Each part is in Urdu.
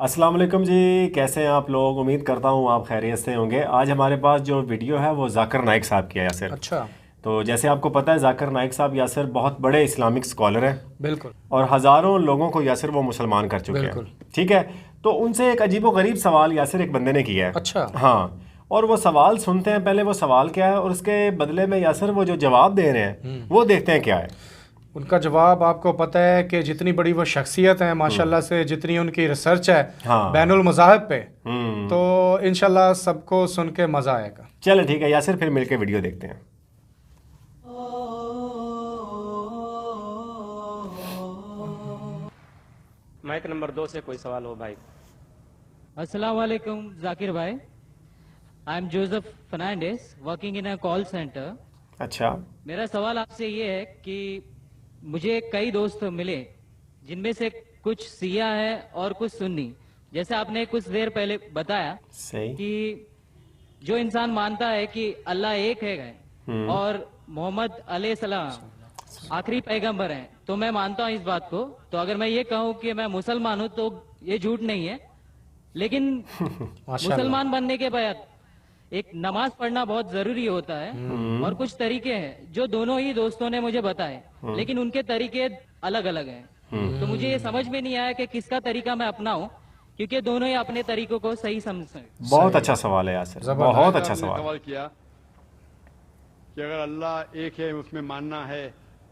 السلام علیکم جی، کیسے ہیں آپ لوگ؟ امید کرتا ہوں آپ خیریت سے ہوں گے۔ آج ہمارے پاس جو ویڈیو ہے وہ ذاکر نائک صاحب کی ہے یاسر۔ اچھا، تو جیسے آپ کو پتہ ہے ذاکر نائک صاحب یاسر بہت بڑے اسلامک اسکالر ہیں، بالکل اور ہزاروں لوگوں کو یاسر وہ مسلمان کر چکے ہیں، بالکل۔ ٹھیک ہے؟ تو ان سے ایک عجیب و غریب سوال یاسر ایک بندے نے کیا ہے۔ اچھا، ہاں، اور وہ سوال سنتے ہیں پہلے وہ سوال کیا ہے، اور اس کے بدلے میں یاسر وہ جو جواب دے رہے ہیں وہ دیکھتے ہیں کیا ہے۔ ان کا جواب آپ کو پتہ ہے کہ جتنی بڑی وہ شخصیت ہیں ماشاءاللہ سے، جتنی ان کی ریسرچ ہے ہاں بین المذاہب پہ، ہوں، تو انشاءاللہ سب کو سن کے مزہ آئے گا۔ چلیں ٹھیک ہے یاسر، پھر مل کے ویڈیو دیکھتے ہیں۔ مائک نمبر 2 سے کوئی سوال ہو بھائی؟ السلام علیکم ذاکر بھائی، I am Joseph Fernandes working in a call centre. اچھا، میرا سوال آپ سے یہ ہے کہ مجھے کئی دوست ملے جن میں سے کچھ سیاہ ہے اور کچھ سنی، جیسے آپ نے کچھ دیر پہلے بتایا صحیح، کہ جو انسان مانتا ہے کہ اللہ ایک ہے اور محمد علیہ السلام آخری پیغمبر ہیں، تو میں مانتا ہوں اس بات کو۔ تو اگر میں یہ کہوں کہ میں مسلمان ہوں تو یہ جھوٹ نہیں ہے، لیکن ماشاءاللہ، مسلمان بننے کے بعد ایک نماز پڑھنا بہت ضروری ہوتا ہے، اور کچھ طریقے ہیں جو دونوں ہی دوستوں نے مجھے بتائے، لیکن ان کے طریقے الگ الگ ہیں۔ تو مجھے یہ سمجھ میں نہیں آیا کہ کس کا طریقہ میں اپناؤں، کیونکہ دونوں ہی اپنے طریقوں کو صحیح سمجھتے ہیں۔ بہت اچھا سوال ہے یاسر، زبردست۔ بہت اچھا آپ نے سوال۔ سوال کیا کہ اگر اللہ ایک ہے اس میں ماننا ہے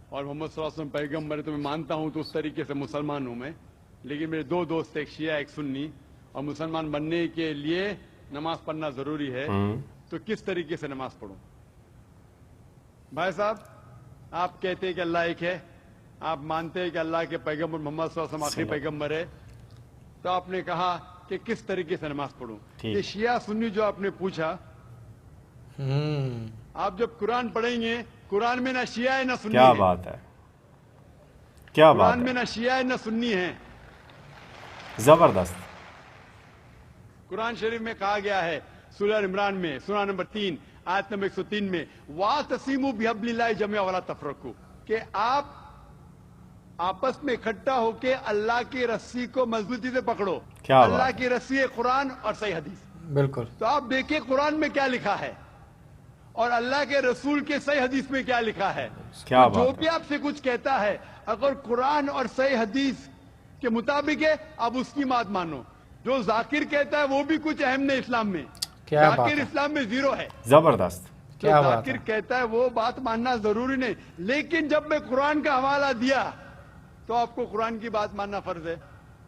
اور محمد صلی اللہ علیہ وسلم پیغمبر ہے تو میں مانتا ہوں، تو اس طریقے سے مسلمان ہوں میں۔ لیکن میرے دو دوست، ایک شیعہ ایک سنی، اور مسلمان بننے کے لیے نماز پڑھنا ضروری ہے، تو کس طریقے سے نماز پڑھوں؟ بھائی صاحب، آپ کہتے ہیں کہ اللہ ایک ہے، آپ مانتے ہیں کہ اللہ کے پیغمبر محمد صلی اللہ علیہ وسلم آخری پیغمبر ہے، تو آپ نے کہا کہ کس طریقے سے نماز پڑھوں؟ ٹھیک۔ یہ شیعہ سنی جو آپ نے پوچھا، آپ جب قرآن پڑھیں گے، قرآن میں نہ شیعہ ہے نہ سنی کیا ہے، بات ہے، کیا بات قرآن میں ہے، نہ شیعہ ہے نہ سنی ہے۔ زبردست۔ قرآن شریف میں کہا گیا ہے، سورہ عمران میں سورہ نمبر 3 آیت نمبر 103 میں، وَاعْتَصِمُوا بِحَبْلِ اللَّهِ جَمِيعًا وَلَا تَفَرَّقُوا، کہ آپ آپس میں اکٹھا ہو کے اللہ کی رسی کو مضبوطی سے پکڑو۔ کیا بات اللہ ہے۔ کی رسی ہے قرآن اور صحیح حدیث۔ بالکل تو آپ دیکھیں قرآن میں کیا لکھا ہے اور اللہ کے رسول کے صحیح حدیث میں کیا لکھا ہے۔ کیا تو جو بات ہے۔ بھی آپ سے کچھ کہتا ہے، اگر قرآن اور صحیح حدیث کے مطابق ہے، آپ اس کی بات مانو۔ جو ذاکر کہتا ہے وہ بھی کچھ اہم نہیں اسلام میں، کیا بات ذاکر ہے، اسلام میں زیرو ہے۔ زبردست۔ جو کیا بات ذاکر ہے، کہتا ہے وہ بات ماننا ضروری نہیں، لیکن جب میں قرآن کا حوالہ دیا تو آپ کو قرآن کی بات ماننا فرض ہے،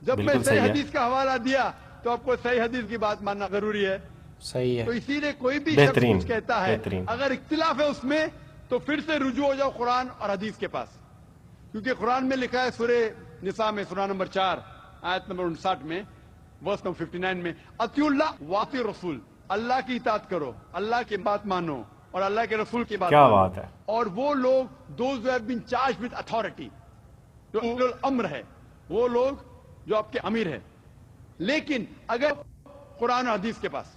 جب میں بالکل صحیح صحیح ہے۔ حدیث کا حوالہ دیا تو آپ کو صحیح حدیث کی بات ماننا ضروری ہے۔ صحیح ہے، تو اسی لیے کوئی بھی شخص بہترین، کچھ کہتا ہے، بہترین۔ اگر اختلاف ہے اس میں تو پھر سے رجوع ہو جاؤ قرآن اور حدیث کے پاس، کیونکہ قرآن میں لکھا ہے سورہ نساء میں سورہ نمبر 4 آیت نمبر 59 میں، ورس نمبر 59 میں، اطیعوا اللہ واطیعوا الرسول، اللہ کی اطاعت کرو، اللہ کی بات مانو اور اللہ کے رسول کی بات کیا مانو۔ بات ہے۔ اور وہ لوگ those who have been charged with authority، جو اولو الامر ہے، وہ لوگ جو آپ کے امیر ہے۔ لیکن اگر قرآن اور حدیث کے پاس،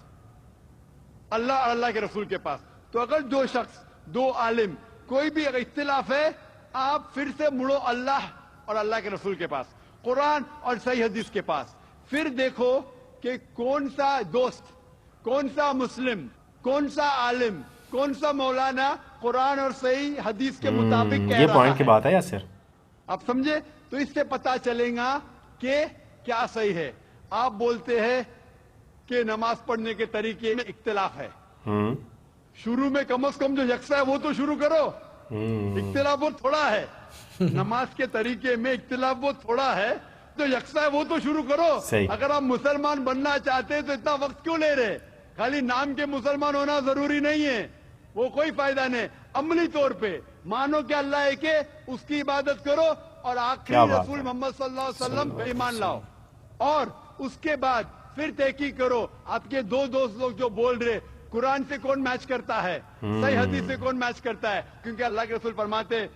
اللہ اور اللہ کے رسول کے پاس، تو اگر دو شخص، دو عالم، کوئی بھی اگر اختلاف ہے، آپ پھر سے مڑو اللہ اور اللہ کے رسول کے پاس، قرآن اور صحیح حدیث کے پاس، پھر دیکھو کہ کون سا دوست، کون سا مسلم، کون سا عالم، کون سا مولانا قرآن اور صحیح حدیث کے مطابق کہہ یہ رہا پوائنٹ کی ہے۔ بات ہے یاسر۔ آپ سمجھے؟ تو اس سے پتا چلے گا کہ کیا صحیح ہے۔ آپ بولتے ہیں کہ نماز پڑھنے کے طریقے میں اختلاف ہے، شروع میں کم از کم جو یکساں ہے وہ تو شروع کرو۔ اختلاف بہت تھوڑا ہے، نماز کے طریقے میں اختلاف بہت تھوڑا ہے، جو یکساں ہے وہ تو شروع کرو۔ صحیح۔ اگر آپ مسلمان بننا چاہتے ہیں تو اتنا وقت کیوں لے رہے؟ خالی نام کے مسلمان ہونا ضروری نہیں ہے، وہ کوئی فائدہ نہیں۔ عملی طور پہ مانو کہ اللہ ایک ہے، اس کی عبادت کرو، اور آخری کیا بات رسول ہے۔ محمد صلی اللہ علیہ وسلم پہ ایمان لاؤ، اور اس کے بعد پھر تحقیق کرو۔ آپ کے دو دوست لوگ جو بول رہے قرآن سے کون میچ کرتا ہے، صحیح حدیث سے کون میچ کرتا ہے، کیونکہ اللہ کے رسول فرماتے،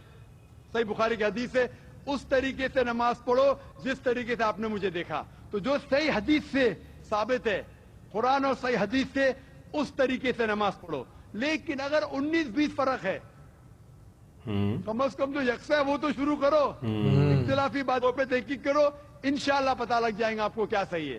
صحیح بخاری کی حدیث ہے، اس طریقے سے نماز پڑھو جس طریقے سے آپ نے مجھے دیکھا۔ تو جو صحیح حدیث سے ثابت ہے، قرآن اور صحیح حدیث سے، اس طریقے سے نماز پڑھو۔ لیکن اگر 19-20 فرق ہے، کم از کم جو یکساں ہے وہ تو شروع کرو، اختلافی باتوں پہ تحقیق کرو، انشاءاللہ پتہ لگ جائیں گا آپ کو کیا صحیح ہے۔